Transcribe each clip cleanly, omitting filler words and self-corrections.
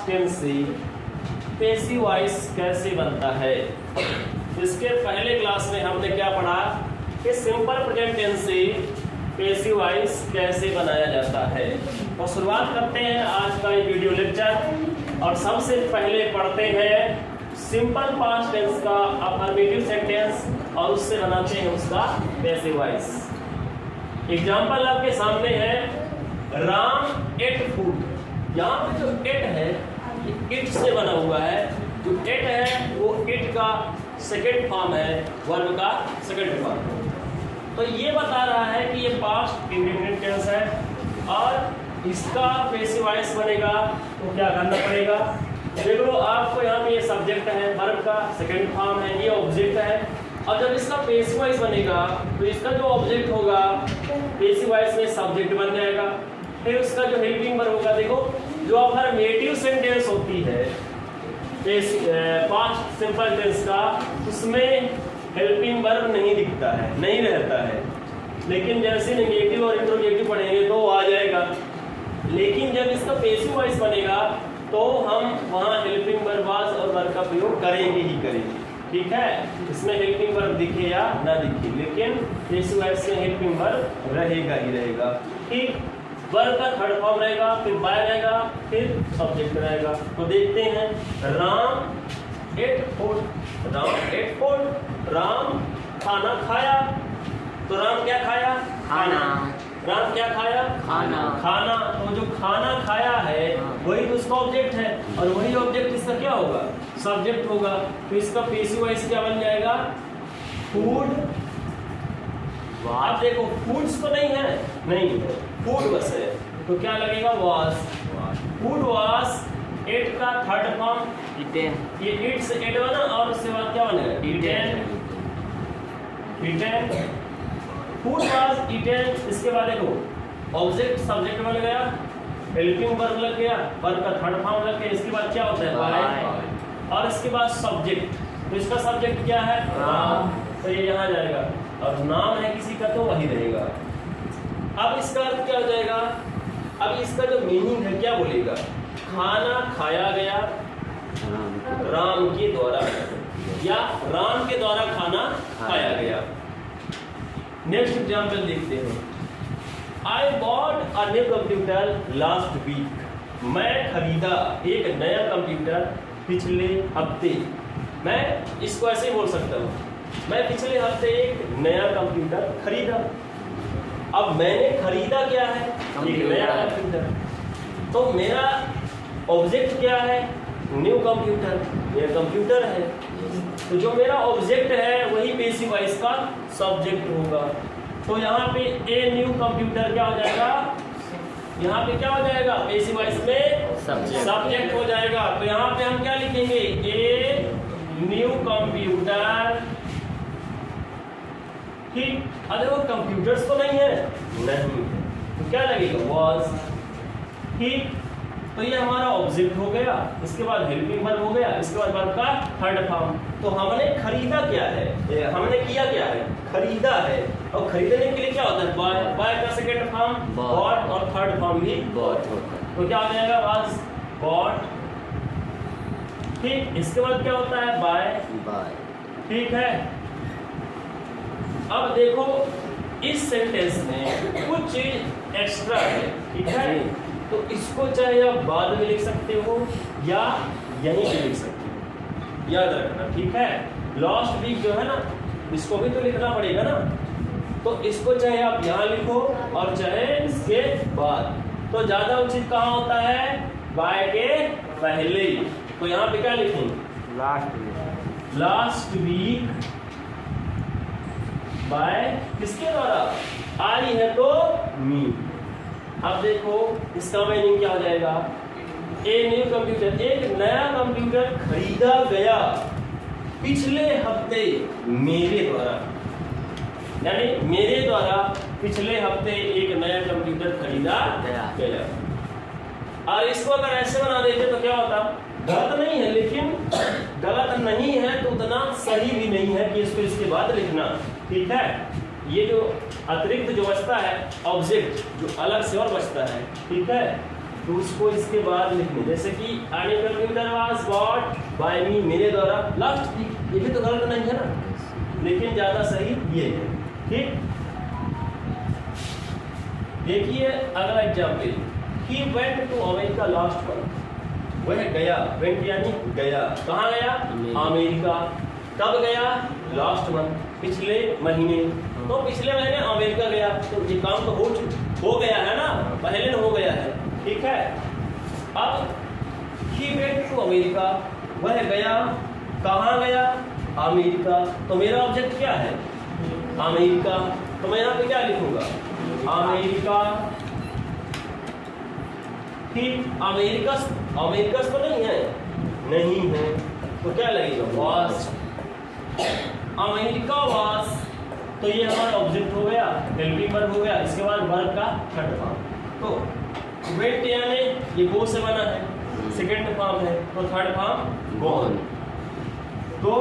Tense से passive voice कैसे बनता है। इसके पहले क्लास में हमने क्या पढ़ा कि सिंपल प्रेजेंट टेंस से पैसिव वॉइस कैसे बनाया जाता है। तो शुरुआत करते हैं आज का ये वीडियो लेक्चर और सबसे पहले पढ़ते हैं सिंपल पास्ट टेंस का अफर्मेटिव सेंटेंस और उससे बनाते हैं उसका पैसिव वॉइस। एग्जांपल आपके सामने है राम एट फूड। यहाँ पे जो एट है ये इट से बना हुआ है। जो एट है वो इट का सेकंड फॉर्म है, वर्ब का सेकंड फॉर्म। तो ये बता रहा है कि ये पास्ट इंडेफिनिट टेंस है और इसका पैसिव वॉइस बनेगा तो क्या करना पड़ेगा। देखो आपको यहाँ पे ये सब्जेक्ट है, वर्ब का सेकंड फॉर्म है, ये ऑब्जेक्ट है और जब इसका पैसिव वॉइस बनेगा तो इसका जो ऑब्जेक्ट होगा पैसिव वॉइस में सब्जेक्ट बन जाएगा। फिर उसका जो हेल्पिंग वर्ब होगा, देखो जो अफर्मेटिव सेंटेंस होती है पास्ट सिंपल टेंस का, उसमें हेल्पिंग वर्ब नहीं दिखता है, नहीं रहता है। लेकिन जैसे नेगेटिव और इंट्रोगेटिव पढ़ेंगे तो आ जाएगा। लेकिन जब इसका पैसिव वॉइस बनेगा तो हम वहाँ हेल्पिंग वर्ब और वर्ब का प्रयोग करेंगे ही करेंगे। ठीक है, इसमें हेल्पिंग वर्ब दिखे या ना दिखे, लेकिन पैसिव वॉइस में हेल्पिंग वर्ब रहेगा ही रहेगा। ठीक, वर्ब का थर्ड फॉर्म रहेगा, फिर बाय रहेगा, फिर सब्जेक्ट रहेगा। तो देखते हैं Ram ate food. Ram ate food, Ram खाना खाया। तो राम क्या खाया? खाना। राम क्या खाया? खाना। खाना। तो जो खाना खाया है वही तो उसका ऑब्जेक्ट है और वही ऑब्जेक्ट इसका क्या होगा? सब्जेक्ट होगा। तो इसका पैसिव वॉइस क्या बन जाएगा? फूड। आप देखो फूड्स तो नहीं है, नहीं है, फूड बस है। तो क्या लगेगा? वॉज। फूड वॉज एट का थर्ड फॉर्म इटेन। ये इट से एट बना और उसके बाद क्या बनेगा? Eaten. Eaten, food was eaten. इसके बाद देखो ऑब्जेक्ट सब्जेक्ट बन गया, हेल्पिंग वर्ब लग गया, वर्ब का थर्ड फॉर्म लग गया। इसके बाद क्या होता है? बाय। और इसके बाद सब्जेक्ट। तो इसका सब्जेक्ट क्या है? राम। तो ये यहाँ जाएगा और नाम है किसी का तो वही रहेगा। अब इसका अर्थ क्या हो जाएगा? अब इसका जो मीनिंग है क्या बोलेगा? खाना खाया गया राम के द्वारा या राम के द्वारा खाना खाया गया। नेक्स्ट एग्जाम्पल देखते हैं। I bought a new computer last week. मैं खरीदा एक नया कंप्यूटर पिछले हफ्ते। मैं इसको ऐसे बोल सकता हूँ, मैं पिछले हफ्ते एक नया कंप्यूटर खरीदा। अब मैंने खरीदा क्या है? एक नया कंप्यूटर। तो मेरा ऑब्जेक्ट क्या है? New computer. यह कंप्यूटर है। तो जो मेरा ऑब्जेक्ट है वही पैसिव वॉइस का सब्जेक्ट होगा। तो यहाँ पे ए न्यू कंप्यूटर क्या हो जाएगा? यहाँ पे क्या हो जाएगा? पैसिव वॉइस में सब्जेक्ट हो जाएगा। तो यहाँ पे हम क्या लिखेंगे? A new computer. ठीक, अरे वो कंप्यूटर्स तो नहीं है, नहीं, तो क्या लगेगा? वॉज। ठीक, तो ये हमारा ऑब्जेक्ट हो गया। इसके बाद हेल्पिंग वर्ब हो गया, इसके बाद वर्ब का थर्ड फॉर्म। तो हमने खरीदा क्या है? हमने किया क्या है? खरीदा है। और खरीदने के लिए क्या होता है? बाय। बाय का सेकंड फॉर्म बॉट और थर्ड फॉर्म भी बॉट होता है। तो क्या हो जाएगा? Was bought. ठीक, इसके बाद क्या होता है? बाय। बाय। ठीक है, अब देखो इस सेंटेंस में कुछ चीज एक्स्ट्रा है। ठीक है, तो इसको चाहे आप बाद में लिख सकते हो या यहीं पे लिख सकते हो, याद रखना। ठीक है, लास्ट वीक जो है ना, इसको भी तो लिखना पड़ेगा ना। तो इसको चाहे आप यहाँ लिखो और चाहे इसके बाद। तो ज्यादा उचित कहाँ होता है? बाय के पहले। तो यहाँ पे क्या लिखेंगे? लास्ट वीक बाय किसके द्वारा? आई है तो मी। अब देखो इसका मीनिंग क्या हो जाएगा? ए न्यू कंप्यूटर, एक नया कंप्यूटर खरीदा गया पिछले हफ्ते मेरे द्वारा। यानी मेरे द्वारा पिछले हफ्ते एक नया कंप्यूटर खरीदा गया। और इसको अगर ऐसे बना देते तो क्या होता? गलत नहीं है, लेकिन गलत नहीं है तो उतना सही भी नहीं है कि इसको इसके बाद लिखना। ठीक है, ये जो अतिरिक्त जो बचता है ऑब्जेक्ट, जो अलग से और बचता है। ठीक है, तो उसको इसके बाद लिखने, जैसे कि any computer was bought by me, मेरे द्वारा। लास्ट ये भी तो गलत नहीं है ना, लेकिन ज्यादा सही ये है। ठीक, देखिए अगला example, he went to America last month, वह गया, वेंट यानी गया, कहाँ गया? अमेरिका। कब गया? लास्ट मंथ, पिछले महीने। तो पिछले महीने अमेरिका गया, तो ये काम तो हो गया है ना, पहले हो गया है। ठीक है, अब ही वेंट टू अमेरिका, वह गया, कहाँ गया? अमेरिका। तो मेरा ऑब्जेक्ट क्या है? अमेरिका। तो मैं यहाँ पे क्या लिखूंगा? अमेरिका। ठीक, अमेरिका तो नहीं है, नहीं है, तो क्या लगेगा? वाज। अमेरिका वाज, तो ये हमारा ऑब्जेक्ट हो गया, हेल्पिंग वर्ब हो गया। इसके बाद वर्ब का थर्ड फॉर्म, तो वेंट यानी ये गो से बना है, सेकंड फॉर्म है, तो थर्ड फॉर्म गॉन। तो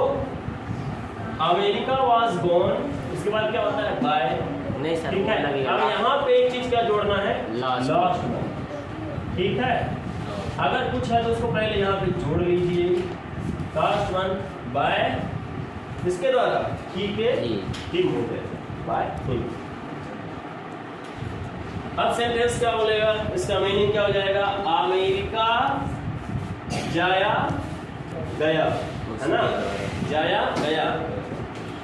अमेरिका वाज गॉन, इसके बाद क्या होता है? बाय। नहीं सर, ठीक है, अब यहाँ पे एक चीज क्या जोड़ना है? Last one. ठीक है, अगर कुछ है तो उसको पहले यहाँ पे जोड़ लीजिए। लास्ट वन बाय, इसके द्वारा ठीक है, ठीक हो गया, बाय ठीक। अब सेंटेंस क्या बोलेगा? इसका मीनिंग क्या हो जाएगा? अमेरिका जाया गया, है ना? जाया गया,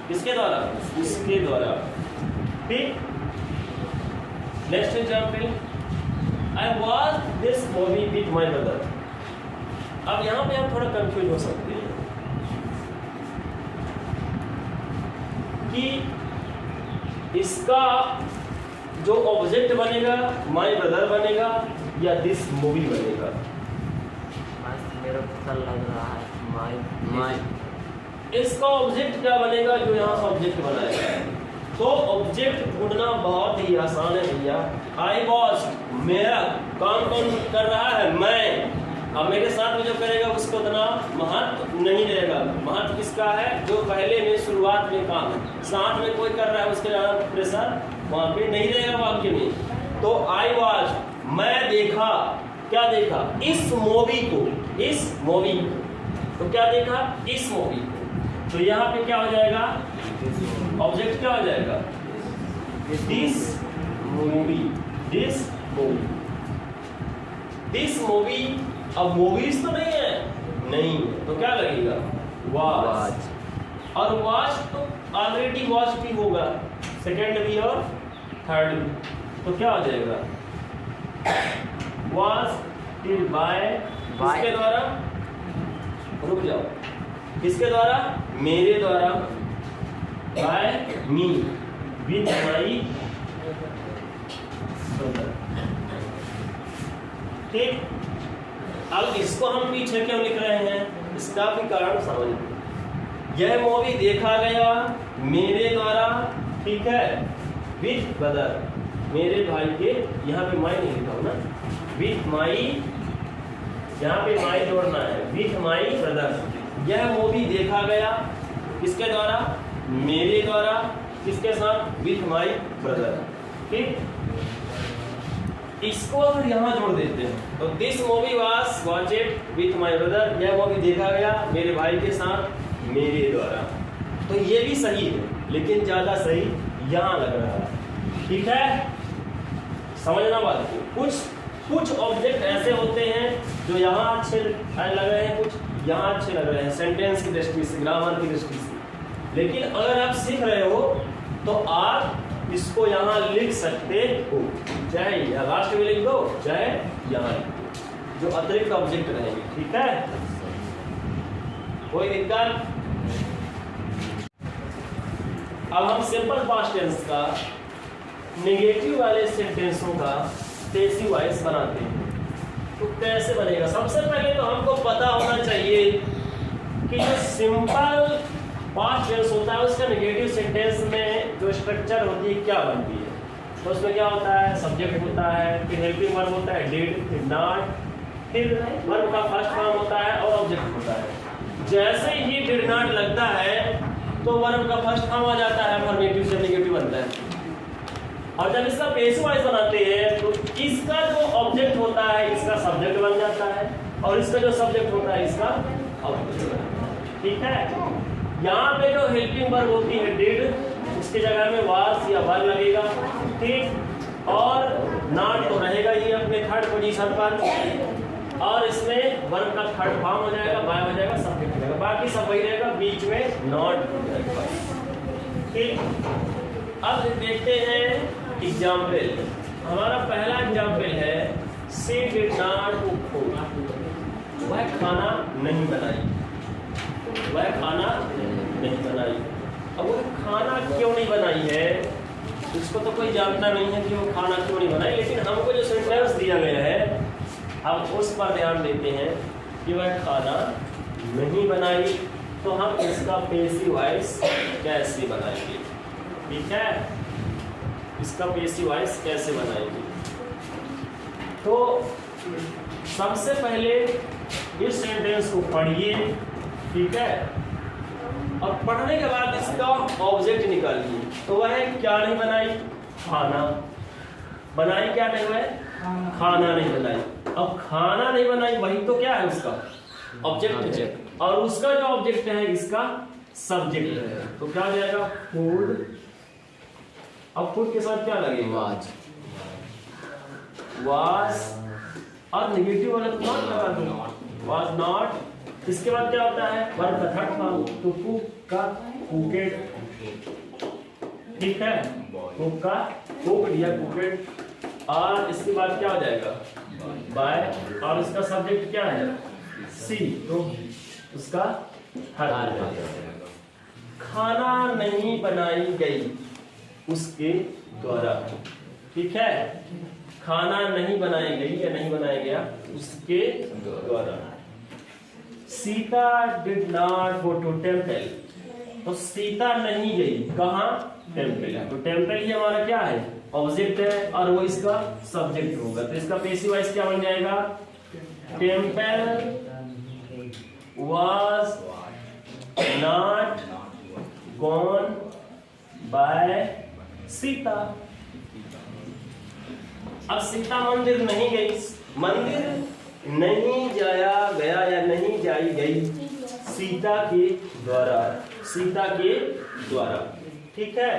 किसके द्वारा? उसके द्वारा। ठीक, next example, I watch this movie with my brother. अब यहाँ पे हम थोड़ा कंफ्यूज हो सकते हैं कि इसका जो ऑब्जेक्ट बनेगा माय ब्रदर बनेगा या दिस मूवी बनेगा। मेरे को लग रहा है माय। इसका ऑब्जेक्ट क्या बनेगा? जो यहाँ से ऑब्जेक्ट बनाएगा, तो ऑब्जेक्ट ढूंढना बहुत ही आसान है भैया। आई वॉच, मेरा काम कौन कर रहा है? मैं। अब मेरे साथ में जो करेगा उसको उतना महत्व नहीं रहेगा। महत्व किसका है? जो पहले में शुरुआत में काम है, साथ में कोई कर रहा है उसके ज़्यादा प्रेशर वहाँ पे नहीं रहेगा वाक्य में। तो आई वॉच, मैं देखा, क्या देखा? इस मूवी को, इस मूवी को। तो क्या देखा? इस मूवी को। तो यहाँ पे क्या हो जाएगा? ऑब्जेक्ट क्या हो जाएगा? This movie, this movie, this movie. अब मूवीज तो नहीं है, नहीं, तो क्या लगेगा? वॉच। और वॉच तो ऑलरेडी वॉच भी होगा, सेकंड भी और थर्ड भी, तो क्या हो जाएगा? वॉच फिर बाय, किसके द्वारा? रुक जाओ, किसके द्वारा? मेरे द्वारा। By me, with my brother. ठीक, अब इसको हम पीछे क्यों लिख रहे हैं? इसका भी कारण समझ। यह मूवी देखा गया मेरे द्वारा, ठीक है, विथ ब्रदर, मेरे भाई के, यहाँ पे माई नहीं लिखा हूं ना, विथ माई, यहाँ पे माई जोड़ना है, विथ माई ब्रदर। यह मूवी देखा गया किसके द्वारा? मेरे द्वारा, किसके साथ? With my brother. ठीक, इसको अगर यहाँ जोड़ देते हैं तो this movie was watched with my brother, यह मूवी देखा गया मेरे भाई के साथ, मेरे द्वारा। तो ये भी सही है, लेकिन ज्यादा सही यहाँ लग रहा है। ठीक है, समझना बात को। कुछ ऑब्जेक्ट ऐसे होते हैं जो यहाँ अच्छे लग रहे हैं, कुछ यहाँ अच्छे लग रहे हैं सेंटेंस की दृष्टि से, ग्रामर की दृष्टि से। लेकिन अगर आप सीख रहे हो तो आप इसको यहाँ लिख सकते हो, चाहे या लास्ट में लिख दो, चाहे यहाँ लिख दो, जो अतिरिक्त ऑब्जेक्ट रहेंगे। ठीक है, कोई दिक्कत? अब हम सिंपल पास्ट टेंस का नेगेटिव वाले सेंटेंसों का पैसिव वॉइस बनाते हैं। तो कैसे बनेगा? सबसे पहले तो हमको पता होना चाहिए कि जो सिंपल पास्ट टेंस होता है उसका नेगेटिव सेंटेंस में जो स्ट्रक्चर होती है क्या बनती है। तो उसमें क्या होता है? सब्जेक्ट होता है, फिर हेल्पिंग वर्ब होता है, डिड, फिर नॉट, फिर वर्ब का फर्स्ट फॉर्म होता है और ऑब्जेक्ट होता है। जैसे ही डिड नॉट लगता है तो वर्ब का फर्स्ट फॉर्म आ जाता है, अफर्मेटिव से नेगेटिव बनता है। और जब इसका पेसिव वॉइस बनाते हैं तो इसका जो ऑब्जेक्ट होता है इसका सब्जेक्ट बन जाता है और इसका जो सब्जेक्ट होता है इसका ऑब्जेक्ट बन जाता है। ठीक है, यहाँ पे जो हेल्पिंग वर्ब होती है डिड, उसके जगह में वाज या वर लगेगा। ठीक, और नॉट तो रहेगा ही अपने थर्ड पोजीशन पर, और इसमें वर्ब का थर्ड फॉर्म हो जाएगा, बाय हो जाएगा, सब्जेक्ट हो जाएगा, बाकी सब वही रहेगा, बीच में नॉट हो जाएगा। ठीक, अब देखते हैं एग्जाम्पल। हमारा पहला एग्जाम्पल है she did not cook food, वह खाना नहीं बनाई, वह खाना नहीं बनाई। अब वह खाना क्यों नहीं बनाई है, उसको तो कोई जानता नहीं है कि वो खाना क्यों नहीं बनाई, लेकिन हमको जो सेंटेंस दिया गया है हम उस पर ध्यान देते हैं कि वह खाना नहीं बनाई, तो हम इसका पेसिव वॉइस कैसे बनाएंगे। ठीक है, इसका पेसिव वॉइस कैसे बनाएंगे। तो सबसे पहले इस सेंटेंस को पढ़िए। ठीक है, और पढ़ने के बाद इसका ऑब्जेक्ट निकालिए। तो वह क्या नहीं बनाई, खाना बनाई, क्या नहीं हुआ है, खाना नहीं बनाई। अब खाना नहीं बनाई वही तो क्या है, उसका ऑब्जेक्ट है, और उसका जो ऑब्जेक्ट है इसका सब्जेक्ट है। तो क्या हो जाएगा, फूड। अब फूड के साथ क्या लगेगा, वाज, और नेगेटिव वाला तो नॉट लगा दो, वाज नॉट। इसके बाद क्या होता है, वर्ब का थर्ड फॉर्म, तो कुक का कुकेड। ठीक है, कुक का कुकड या कुकेड, और इसके बाद क्या हो जाएगा, बाय, और इसका सब्जेक्ट क्या है, सी, तो उसका थर्ड हो जाएगा। खाना नहीं बनाई गई उसके द्वारा। ठीक है, खाना नहीं बनाई गई या नहीं बनाया गया उसके द्वारा। Sita did not go to temple, तो सीता नहीं गई कहाँ, टेम्पल। तो टेम्पल ही हमारा क्या है, ऑब्जेक्ट है, और वो इसका सब्जेक्ट होगा। तो इसका पेसिव वॉइस क्या बन जाएगा, temple was not gone by Sita. अब सीता मंदिर नहीं गई, मंदिर नहीं जाया गया या नहीं जाई गई सीता के द्वारा, सीता के द्वारा। ठीक है,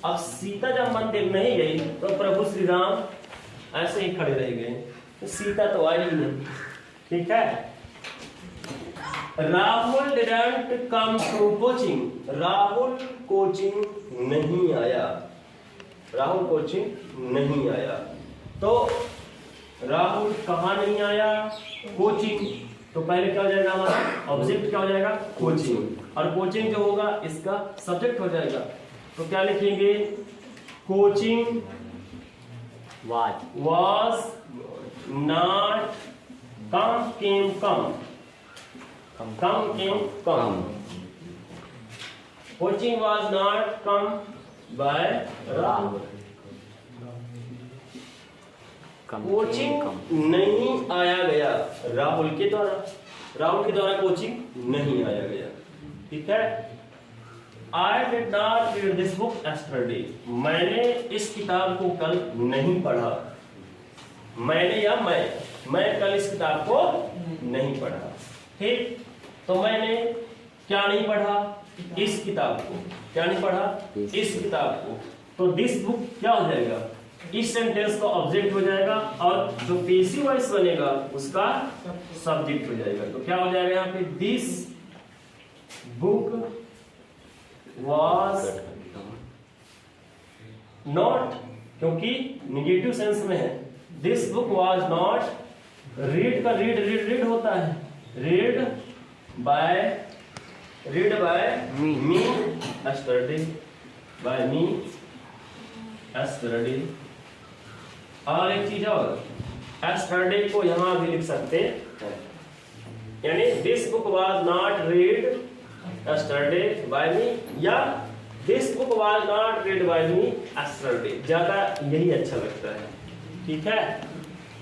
अब सीता जब मंदिर नहीं गई तो प्रभु श्री राम ऐसे ही खड़े रह गए, तो सीता तो आई ही नहीं। ठीक है, Rahul didn't come to coaching, Rahul coaching नहीं आया, राहुल कोचिंग नहीं आया। तो राहुल कहाँ नहीं आया, कोचिंग। तो पहले क्या हो जाएगा हमारा ऑब्जेक्ट, क्या हो जाएगा, कोचिंग, और कोचिंग जो होगा इसका सब्जेक्ट हो जाएगा। तो क्या लिखेंगे, coaching was not come came come, come came come. Coaching was not come by Rahul. Coaching नहीं आया गया राहुल के द्वारा, राहुल के द्वारा कोचिंग नहीं आया गया। ठीक है, I did not read this book yesterday. मैंने इस किताब को कल नहीं पढ़ा। मैंने या मैं कल इस किताब को नहीं पढ़ा। ठीक, तो मैंने क्या नहीं पढ़ा, इस किताब को। क्या नहीं पढ़ा, इस किताब को। तो दिस बुक क्या हो जाएगा, इस सेंटेंस का ऑब्जेक्ट हो जाएगा, और जो पेसिव वॉइस बनेगा उसका सब्जेक्ट हो जाएगा। तो क्या हो जाएगा यहाँ पे, दिस बुक was not, क्योंकि निगेटिव सेंस में है। This book was not, read का रीड होता है, read by me yesterday, by me yesterday। और एक चीज और, yesterday को यहां भी लिख सकते हैं, यानी this book was not read yesterday by me, या this book was not read by me yesterday, ज्यादा यही अच्छा लगता है। ठीक है,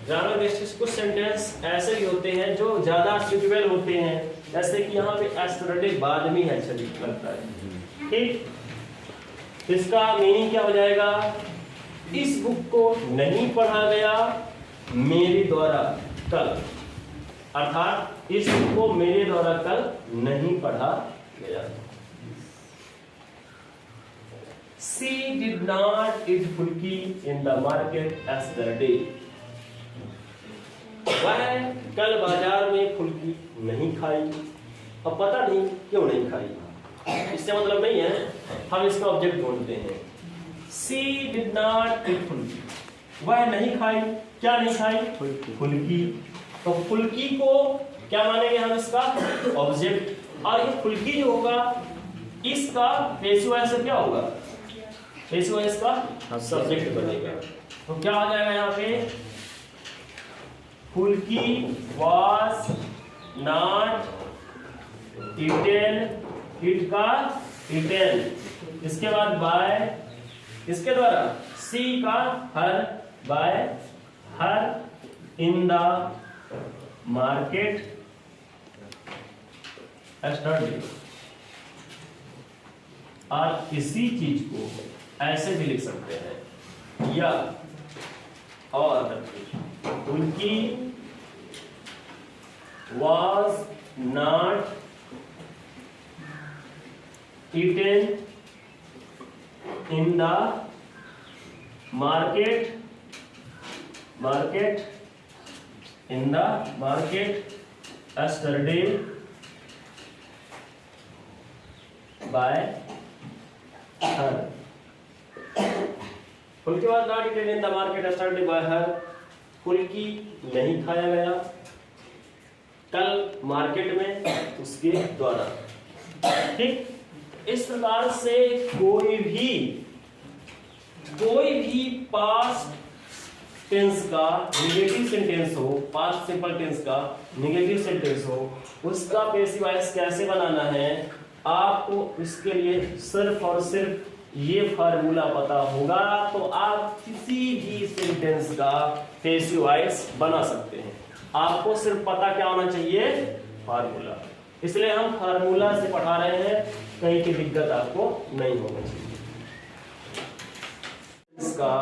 ज्यादा बेसिस कुछ सेंटेंस ऐसे भी होते हैं जो ज्यादा सुटेबल होते हैं, जैसे कि यहाँ पे yesterday बाद में अच्छा लगता है। ठीक, इसका मीनिंग क्या हो जाएगा, इस बुक को नहीं पढ़ा गया मेरे द्वारा कल, अर्थात इस बुक को मेरे द्वारा कल नहीं पढ़ा गया। She did not eat फुल्की in the market yesterday. वह कल बाजार में फुल्की नहीं खाई। अब पता नहीं क्यों नहीं खाई, इससे मतलब नहीं है, हम इसका ऑब्जेक्ट ढूंढते हैं। She did not eat फुल्की, वह नहीं खाई, क्या नहीं खाई? फुल्की। तो फुल्की को क्या मानेंगे हम? इसका ऑब्जेक्ट। और ये फुल्की जो होगा इसका पैसिव वॉइस से क्या होगा? पैसिव वॉइस का सब्जेक्ट बनेगा। तो क्या आ जाएगा यहाँ पे? फुल्की was not eaten, eat का eaten, इसके बाद by, इसके द्वारा सी का हर, by her, in the market yesterday। और इसी चीज को ऐसे भी लिख सकते हैं, या और फुल्की was not eaten in the market in the market yesterday by her। फुल्की was not eaten in the market yesterday by her। फुल्की नहीं खाया गया कल मार्केट में उसके द्वारा। ठीक, इस प्रकार से कोई भी पास्ट टेंस का नेगेटिव सेंटेंस हो, पास्ट सिंपल टेंस का नेगेटिव सेंटेंस हो, उसका पैसिव वॉइस कैसे बनाना है आपको इसके लिए सिर्फ और सिर्फ ये फार्मूला पता होगा तो आप किसी भी सेंटेंस का पैसिव वॉइस बना सकते हैं। आपको सिर्फ पता क्या होना चाहिए? फार्मूला। इसलिए हम फार्मूला से पढ़ा रहे हैं, कहीं की दिक्कत आपको नहीं होना चाहिए। इसका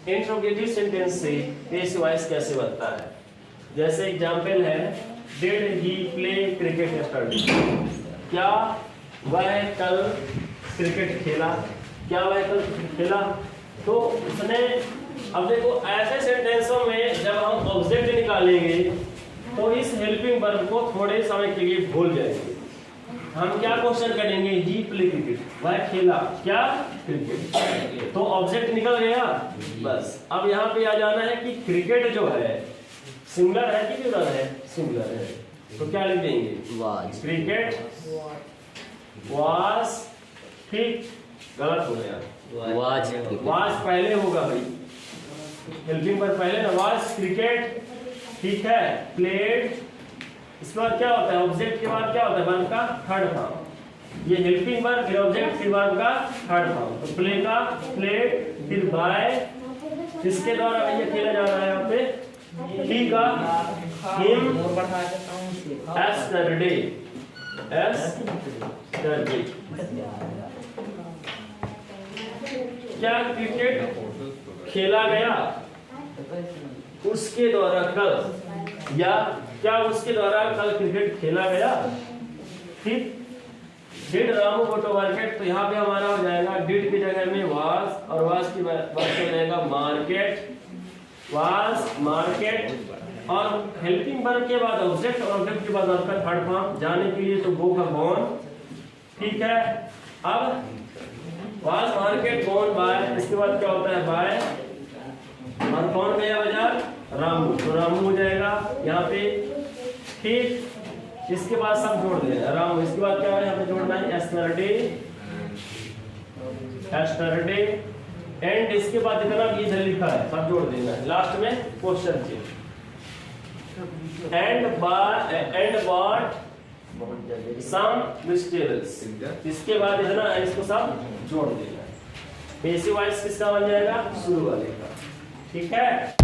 इंट्रोगेटिव सेंटेंस से पैसिव वॉइस कैसे बनता है? जैसे एग्जांपल है, did he play cricket yesterday? क्या वह कल क्रिकेट खेला? क्या वह कल क्रिकेट खेला? तो उसने, अब देखो ऐसे सेंटेंसों में जब हम ऑब्जेक्ट निकालेंगे तो इस हेल्पिंग वर्ब को थोड़े समय के लिए भूल जाएंगे। हम क्या क्वेश्चन करेंगे? ही प्ले क्रिकेट, वह खेला क्या? क्रिकेट। तो ऑब्जेक्ट निकल गया, बस। अब यहाँ पे आ जाना है कि क्रिकेट जो है सिंगुलर है कि प्लूरल है? सिंगुलर है, तो क्या लिख देंगे? Cricket was. ठीक, गलत हो गया, वाज पहले होगा भाई, हेल्पिंग वर्ब पहले ना, वाज क्रिकेट। ठीक है, प्लेड, इसके बाद क्या होता है? ऑब्जेक्ट के बाद क्या होता है? वर्ब का थर्ड फॉर्म। ये हेल्पिंग वर्ब फिर ऑब्जेक्ट फिर वर्ब का थर्ड फॉर्म। तो प्ले का प्लेड, फिर बाय, इसके द्वारा भैया खेला जा रहा है यहाँ पे। ही का हिम, yesterday, yesterday। क्या क्रिकेट खेला गया उसके द्वारा कल, या क्या उसके द्वारा कल क्रिकेट खेला गया? ठीक, did Ramu go to market, तो यहाँ पे हमारा हो जाएगा डिड की जगह में वाज, और वाज की बात हो जाएगा मार्केट, वाज मार्केट। और हेल्पिंग वर्ब के बाद ऑब्जेक्ट, और ऑब्जेक्ट के बाद आपका थर्ड फॉर्म। जाने के लिए तो गो का गॉन। ठीक है, अब वाज मार्केट गॉन बाय, इसके बाद क्या होता है? बाय, और कौन गया बाजार? रामू, तो रामू हो जाएगा यहाँ पे। ठीक, इसके बाद सब जोड़ देना, रामू, इसके बाद क्या है यहाँ पे जोड़ना है? yesterday, yesterday, एंड इसके बाद जितना भी इधर लिखा है सब जोड़ देना है। लास्ट में क्वेश्चन चिन्ह, एंड व्हाट सम वेजिटेबल्स, इसके बाद इतना है, इसको सब जोड़ देना है। पैसिव वॉइस किसका बन जाएगा? शुरू वाले का। ठीक है।